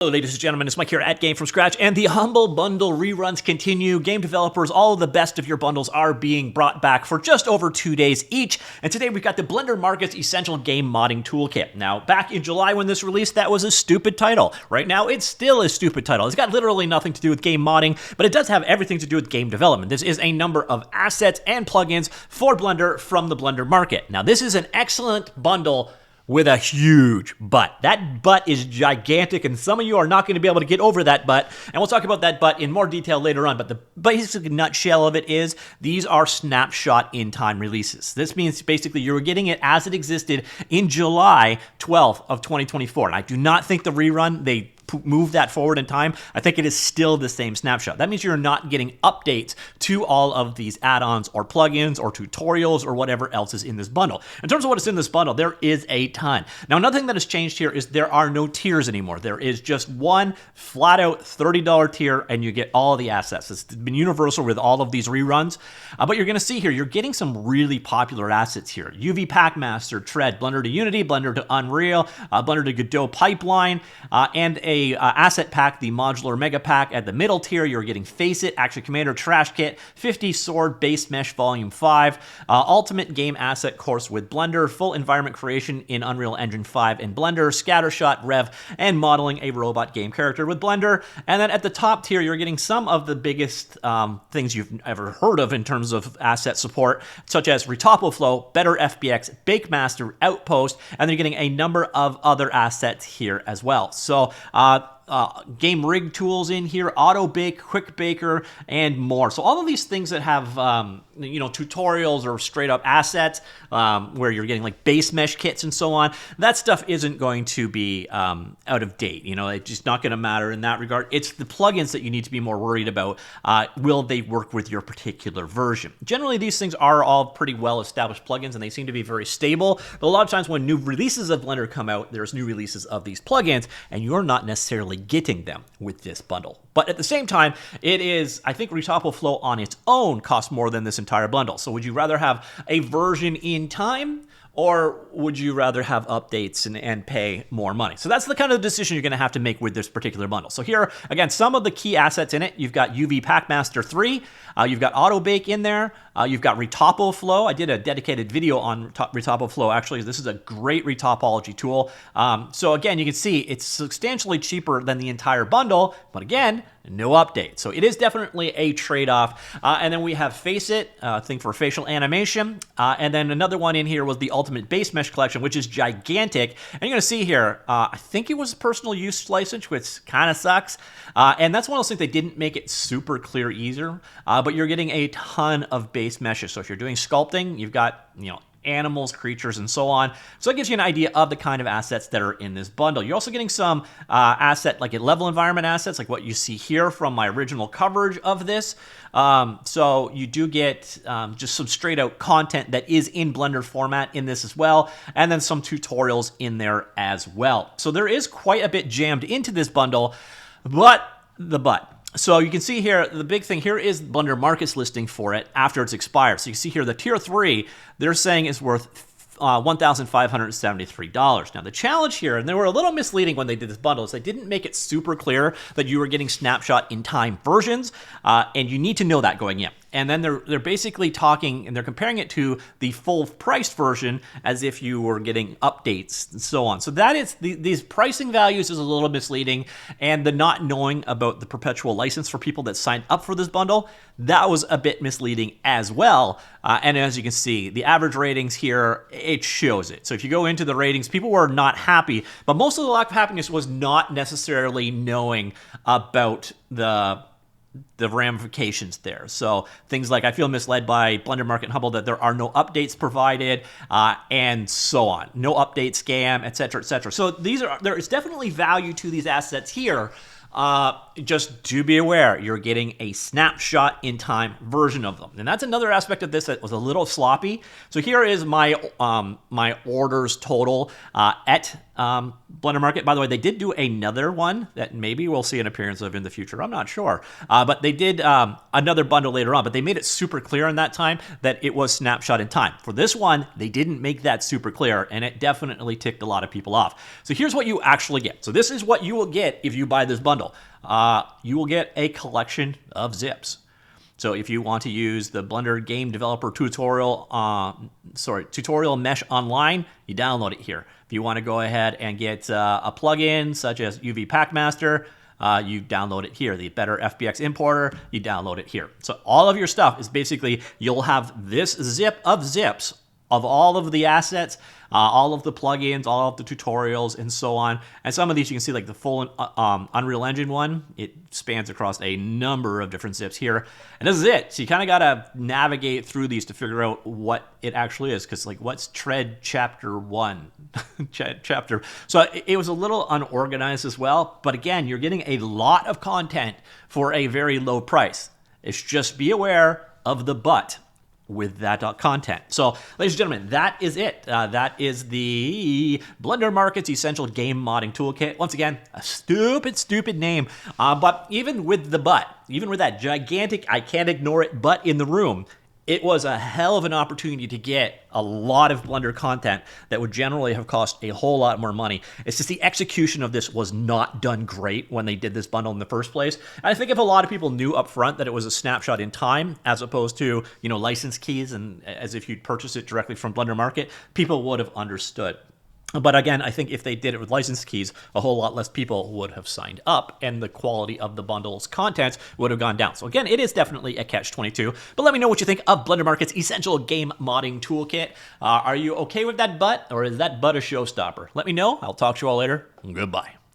Hello, ladies and gentlemen, it's Mike here at Gamefromscratch, and the Humble Bundle reruns continue. Game developers, all of the best of your bundles are being brought back for just over 2 days each, and today we've got the Blender Market's Essential Game Modding Toolkit. Now, back in July when this released, that was a stupid title. Right now, it's still a stupid title. It's got literally nothing to do with game modding, but it does have everything to do with game development. This is a number of assets and plugins for Blender from the Blender Market. Now, this is an excellent bundle with a huge butt. That butt is gigantic, and some of you are not going to be able to get over that butt, and we'll talk about that butt in more detail later on, but the basic nutshell of it is these are snapshot in-time releases. This means basically you're getting it as it existed in July 12th of 2024, and I do not think the rerun, they move that forward in time. I think it is still the same snapshot. That means you're not getting updates to all of these add-ons or plugins or tutorials or whatever else is in this bundle. In terms of what is in this bundle, there is a ton. Now, another thing that has changed here is there are no tiers anymore. There is just one flat-out $30 tier, and you get all the assets. It's been universal with all of these reruns, but you're going to see here, you're getting some really popular assets here. UVPackmaster, Tread, Blender to Unity, Blender to Unreal, Blender to Godot Pipeline, and a asset pack, the modular mega pack. At the middle tier, you're getting Face It, Action Commander, Trash Kit, 50 Sword, Base Mesh Volume 5, Ultimate Game Asset Course with Blender, Full Environment Creation in Unreal Engine 5 and Blender, Scattershot, Rev, and Modeling a Robot Game Character with Blender. And then at the top tier, you're getting some of the biggest things you've ever heard of in terms of asset support, such as Retopoflow, Better FBX, Bakemaster, Outpost, and they're getting a number of other assets here as well. So, game rig tools in here, auto bake, quick baker, and more. So all of these things that have tutorials or straight up assets where you're getting like base mesh kits and so on, that stuff isn't going to be out of date. It's just not going to matter in that regard. It's the plugins that you need to be more worried about. Will they work with your particular version? Generally, these things are all pretty well established plugins, and they seem to be very stable. But a lot of times when new releases of Blender come out, there's new releases of these plugins, and you're not necessarily getting them with this bundle. But at the same time, it is, I think Retopoflow on its own costs more than this entire bundle. So would you rather have a version in time, or would you rather have updates and pay more money? So that's the kind of decision you're going to have to make with this particular bundle. So here, again, some of the key assets in it. You've got UVPackmaster 3. You've got AutoBake in there. You've got Retopoflow. I did a dedicated video on Retopoflow, actually. This is a great retopology tool. So again, you can see it's substantially cheaper than the entire bundle, but again, no update. So it is definitely a trade-off. And then we have Face It, thing for facial animation. And then another one in here was the Ultimate Base Mesh Collection, which is gigantic. And you're going to see here, I think it was a personal use license, which kind of sucks. And that's one of those things they didn't make it super clear either. But you're getting a ton of base meshes. So if you're doing sculpting, you've got, animals, creatures, and so on. So it gives you an idea of the kind of assets that are in this bundle. You're also getting some level environment assets, like what you see here from my original coverage of this. So you do get just some straight out content that is in Blender format in this as well, and then some tutorials in there as well. So there is quite a bit jammed into this bundle, but so you can see here, the big thing here is Blender Market's listing for it after it's expired. So you can see here, the tier 3, they're saying is worth $1,573. Now, the challenge here, and they were a little misleading when they did this bundle, is they didn't make it super clear that you were getting snapshot in time versions, and you need to know that going in. And then they're basically talking, and they're comparing it to the full priced version as if you were getting updates and so on. So that is, these pricing values is a little misleading, and the not knowing about the perpetual license for people that signed up for this bundle, that was a bit misleading as well. And as you can see, the average ratings here, it shows it. So if you go into the ratings, people were not happy, but most of the lack of happiness was not necessarily knowing about the ramifications there. So things like, I feel misled by Blender Market and Humble that there are no updates provided, and so on. No update scam, etc., etc. So there is definitely value to these assets here. Just do be aware, you're getting a snapshot in time version of them. And that's another aspect of this that was a little sloppy. So here is my my orders total at Blender Market. By the way, they did do another one that maybe we'll see an appearance of in the future. I'm not sure. But they did another bundle later on, but they made it super clear in that time that it was snapshot in time. For this one, they didn't make that super clear, and it definitely ticked a lot of people off. So here's what you actually get. So this is what you will get if you buy this bundle. You will get a collection of zips. So if you want to use the Blender Game Developer Tutorial Mesh Online, you download it here. If you want to go ahead and get a plugin such as UVPackmaster, you download it here. The Better FBX Importer, you download it here. So all of your stuff is basically, you'll have this zip of zips of all of the assets, all of the plugins, all of the tutorials, and so on. And some of these you can see, like the full Unreal Engine one, it spans across a number of different zips here. And this is it. So you kind of got to navigate through these to figure out what it actually is, because like, what's Tread Chapter 1? Chapter. So it was a little unorganized as well. But again, you're getting a lot of content for a very low price. It's just be aware of the but with that content. So, ladies and gentlemen, that is it. That is the Blender Market's Essential Game Modding Toolkit. Once again, a stupid name. But even with the but, even with that gigantic, I can't ignore it, but in the room, it was a hell of an opportunity to get a lot of Blender content that would generally have cost a whole lot more money. It's just the execution of this was not done great when they did this bundle in the first place. And I think if a lot of people knew up front that it was a snapshot in time, as opposed to, you know, license keys and as if you'd purchase it directly from Blender Market, people would have understood. But again, I think if they did it with license keys, a whole lot less people would have signed up, and the quality of the bundle's contents would have gone down. So again, it is definitely a catch-22. But let me know what you think of Blender Market's Essential Game Modding Toolkit. Are you okay with that but, or is that but a showstopper? Let me know. I'll talk to you all later. Goodbye.